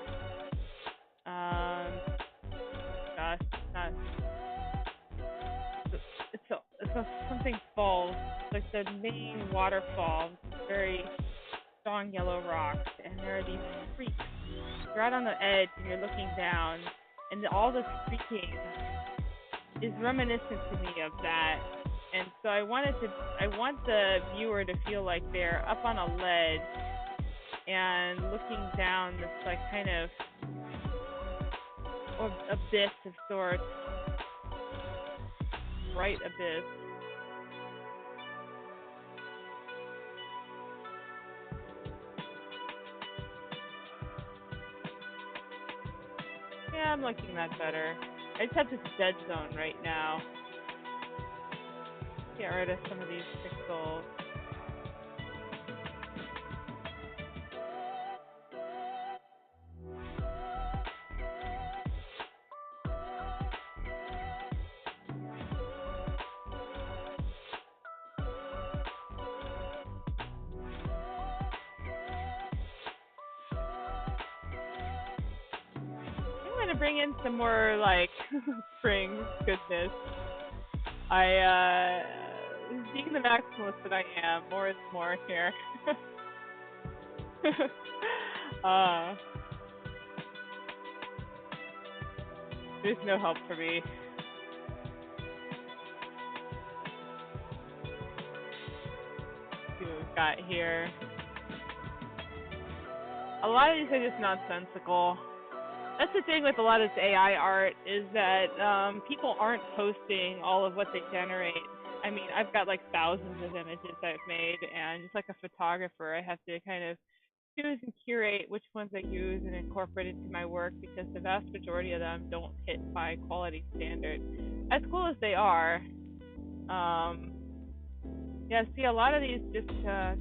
Gosh, not. It's a something falls. It's like the main waterfall. Very strong yellow rocks, and there are these streaks. You're out on the edge, and you're looking down, and all the streaking is reminiscent to me of that. And so I want the viewer to feel like they're up on a ledge and looking down this like kind of abyss of sorts, bright abyss. Yeah, I'm liking that better. I just have this dead zone right now. Get rid of some of these pixels. I'm gonna bring in some more like spring goodness. Being the maximalist that I am, more is more here. There's no help for me. See what we've got here. A lot of these are just nonsensical. That's the thing with a lot of this AI art is that people aren't posting all of what they generate. I mean, I've got like thousands of images I've made, and just like a photographer, I have to kind of choose and curate which ones I use and incorporate into my work because the vast majority of them don't hit my quality standard. As cool as they are, yeah, see, a lot of these just,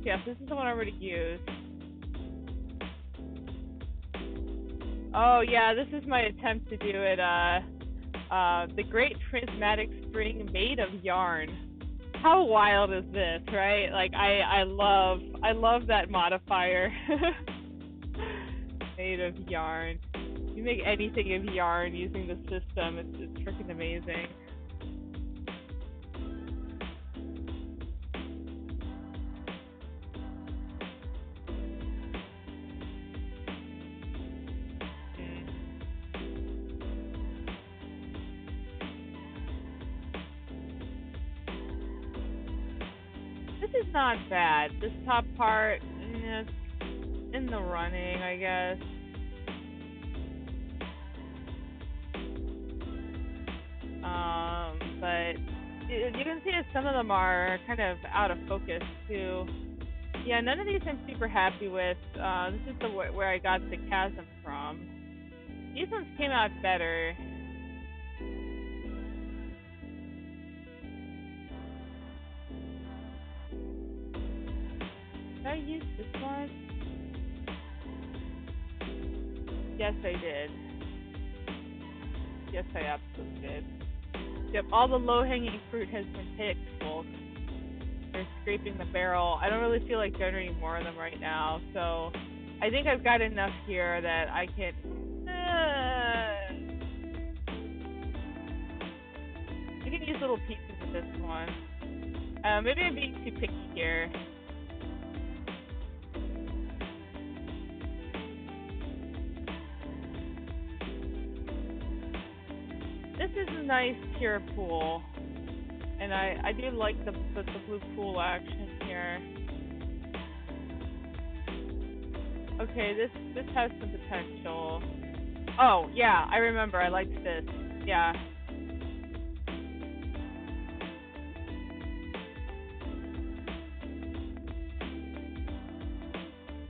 yeah, this is the one I already used. Oh yeah, this is my attempt to do it. The Great Prismatic Spring made of yarn. How wild is this, right? Like I love that modifier. Made of yarn. You make anything of yarn using the system. It's freaking amazing. This is not bad. This top part, it's in the running, I guess. But you can see that some of them are kind of out of focus too. Yeah, none of these I'm super happy with. This is where I got the chasm from. These ones came out better. Did I use this one? Yes, I did. Yes, I absolutely did. Yep, all the low-hanging fruit has been picked, folks. They're scraping the barrel. I don't really feel like generating more of them right now, so I think I've got enough here that I can... I can use little pieces of this one. Maybe I'm being too picky here. This is a nice pure pool, and I do like the blue pool action here. Okay, this has some potential. Oh yeah, I remember. I liked this. Yeah.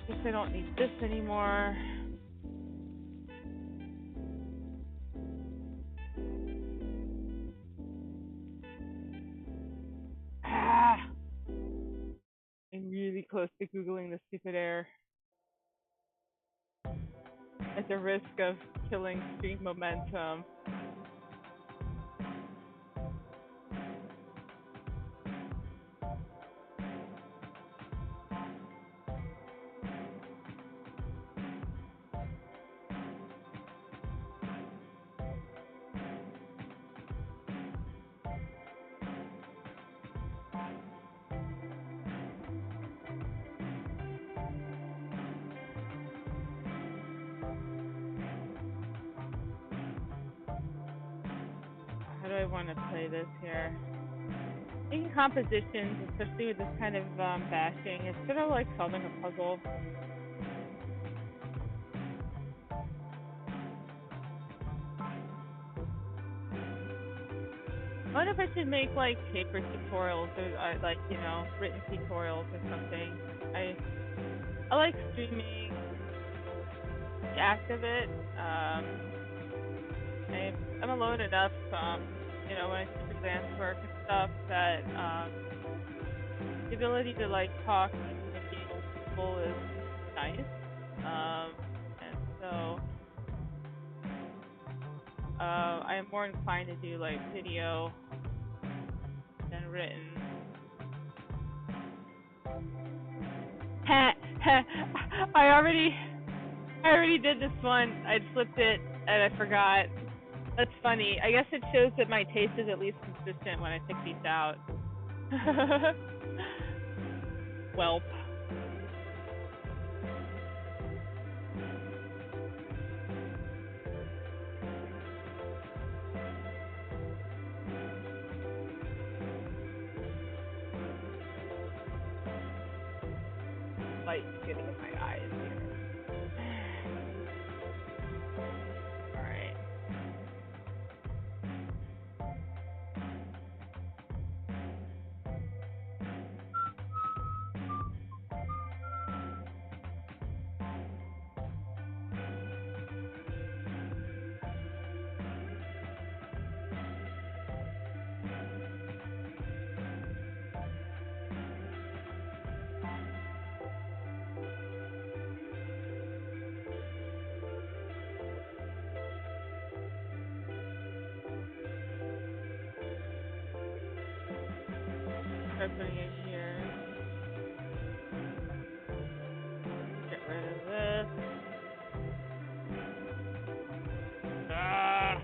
Guess I don't need this anymore. Ah! I'm really close to Googling the stupid air. At the risk of killing stream momentum. How do I want to play this here? In compositions, especially with this kind of bashing, it's sort of like solving a puzzle. I wonder if I should make like paper tutorials or like, you know, written tutorials or something. I like streaming the act of it. I'm alone enough, you know, when I do freelance work and stuff that the ability to like talk and communicate with people is nice. And so I am more inclined to do like video than written. I already did this one. I flipped it and I forgot. That's funny. I guess it shows that my taste is at least consistent when I pick these out. Welp. Light's getting in my eyes here. Alright. Start putting it here. Get rid of this. Ah!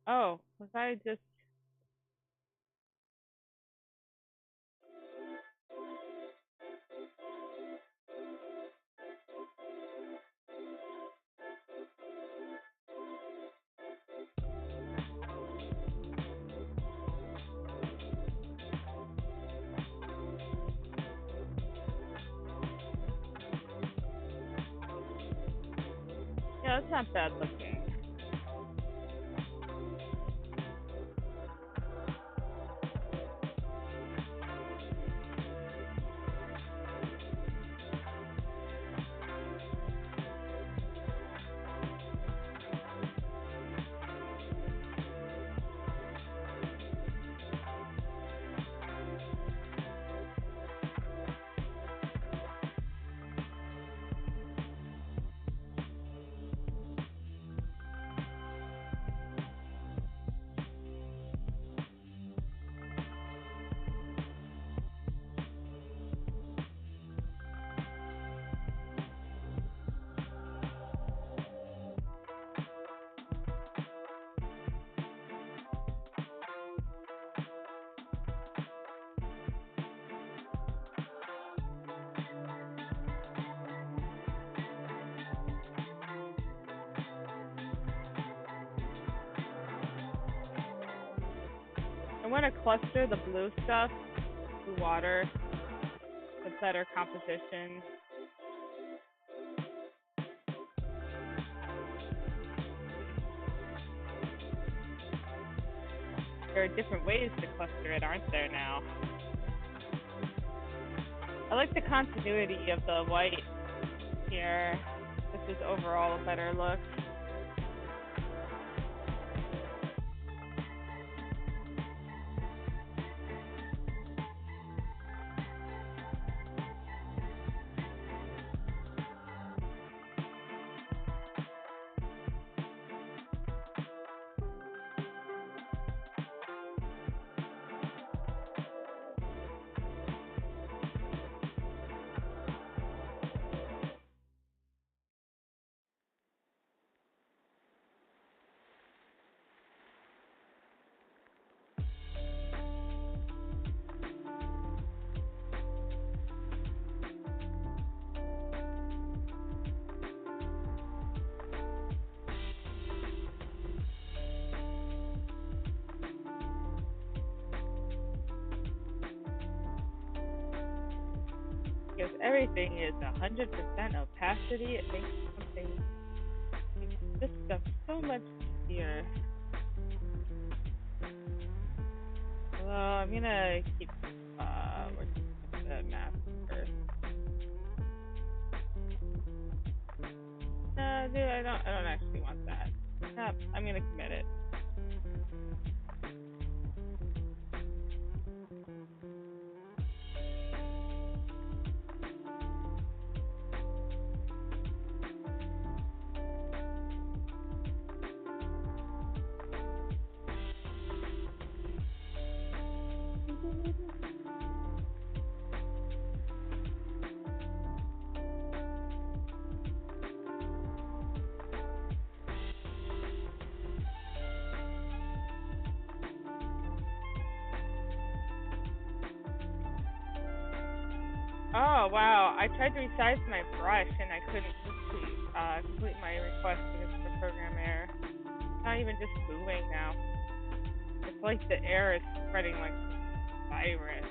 Oh, was I just? Yeah, it's not bad looking. I want to cluster the blue stuff, blue water, with better composition. There are different ways to cluster it, aren't there now? I like the continuity of the white here. This is overall a better look. Because everything is 100% opacity, it makes this stuff so much easier. Well, I'm gonna keep working with the map first. No, dude, I don't actually want that. Nope, I'm gonna commit it. Oh wow, I tried to resize my brush and I couldn't complete my request because of the program error. It's not even just moving now. It's like the air is spreading like a virus.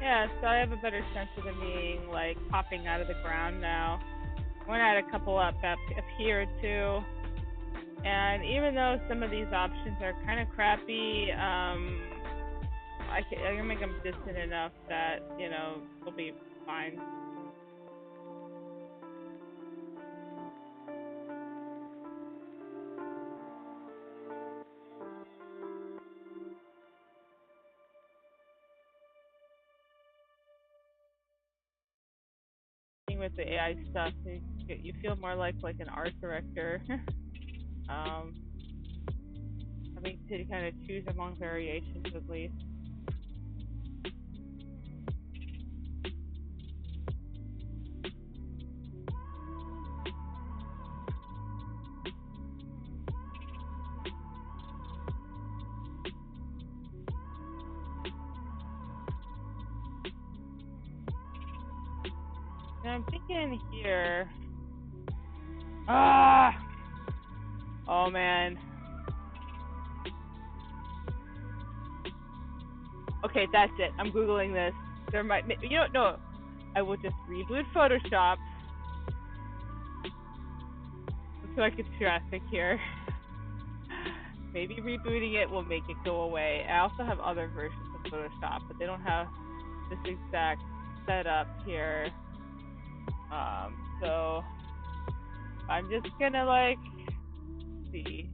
Yeah, so I have a better sense of them being like popping out of the ground now. I'm gonna add a couple up here too. And even though some of these options are kind of crappy, I can make them distant enough that they'll be fine. With the AI stuff, you feel more like an art director. Having to kind of choose among variations at least. Now I'm thinking here. Oh man. Okay, that's it. I'm Googling this. There might, no. I will just reboot Photoshop. Looks like it's traffic here. Maybe rebooting it will make it go away. I also have other versions of Photoshop, but they don't have this exact setup here. So I'm just gonna see.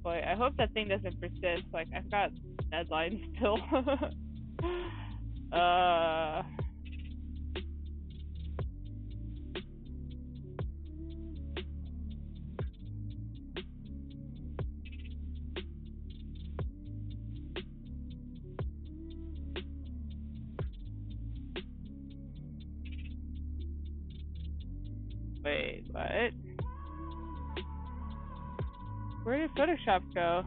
Boy, I hope that thing doesn't persist. I've got deadlines still. Wait, what? Where did Photoshop go?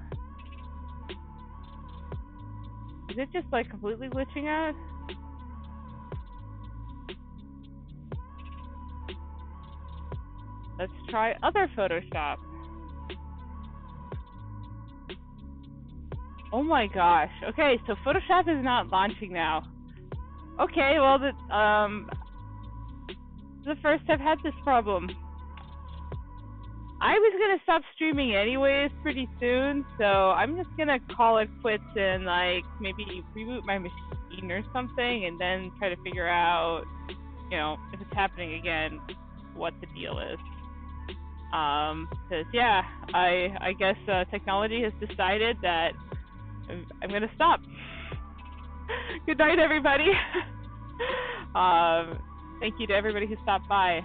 Is it just completely glitching out? Let's try other Photoshop. Oh my gosh. Okay, so Photoshop is not launching now. Okay, well the first I've had this problem. I was gonna stop streaming anyways pretty soon, so I'm just gonna call it quits and maybe reboot my machine or something, and then try to figure out, if it's happening again, what the deal is. Because yeah, I guess technology has decided that I'm gonna stop. Good night, everybody. Thank you to everybody who stopped by.